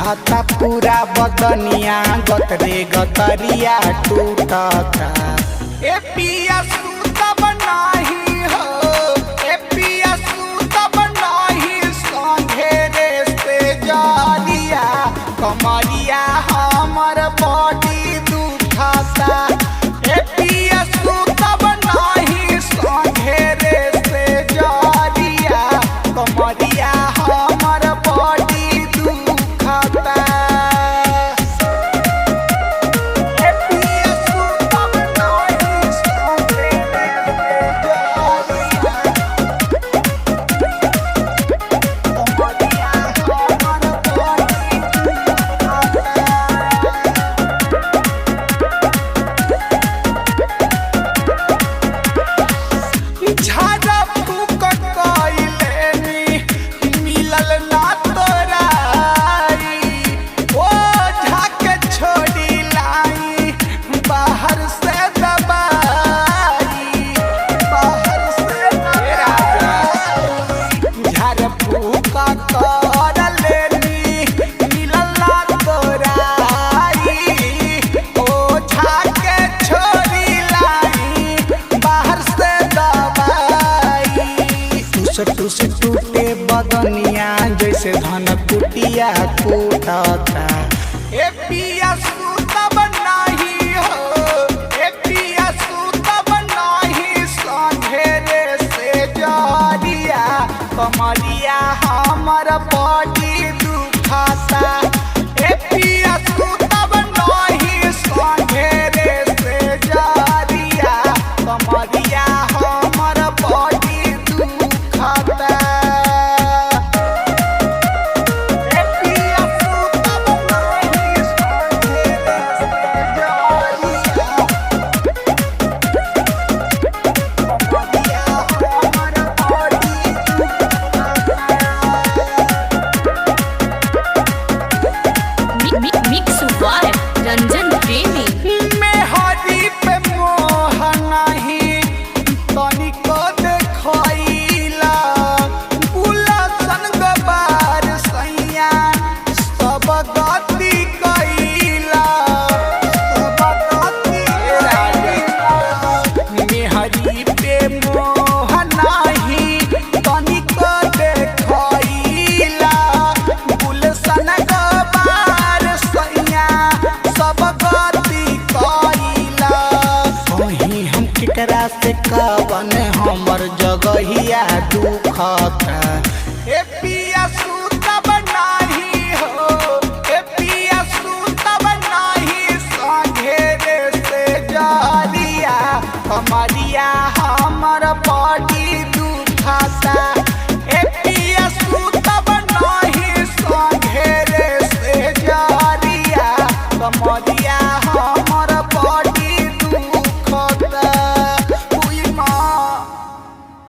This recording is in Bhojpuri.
सिहता पूरा बदनिया गतरे गतरिया टूटता। ए पिया सूतब नाही हो, ए पिया सूतब नाही संघेरे से जालिया कमरिया हमर बॉडी दुखता। ए पिया सूतब नाही संघेरे से जालिया कमरिया हमर बॉडी दुखता। ए पिया सूतब नाही संघेरे से जालिया झाड़ा फूक कइलेनी मिलल ना तोराई। ओ झाके छोड़ी लाई बाहर से दबाई, बाहर से दबाई। झाड़ा फूक कर लेनी मिलल ना तोराई। ओ झाके छोड़ी लाई बाहर से टूस टूटे बदनिया जैसे धन कुटिया कूटता। ए पिया सूतब नाही हो, ए पिया सूतब नाही संघेरे से जालिया कमरिया हमर बॉडी दुखता। ए पिया सूतब नाही संघेरे से जालिया कमरिया हमर बॉडी दुखता। ए पिया सूतब नाही संघेरे से जालिया कमरिया हमर बॉडी दुखता। मिक्स वाइब रंजन प्रेमी। मेहरी पे मोह नहीं तनिको देखैला। गुलशन गबार सैया सब गति कैला, सब गति कैला। मेहरी पे मोह नहीं तनिको देखैला। गुलशन गबार सैया सब गति कैला। कहीं हम केकरा से कवन हमर जगहिया दुखता।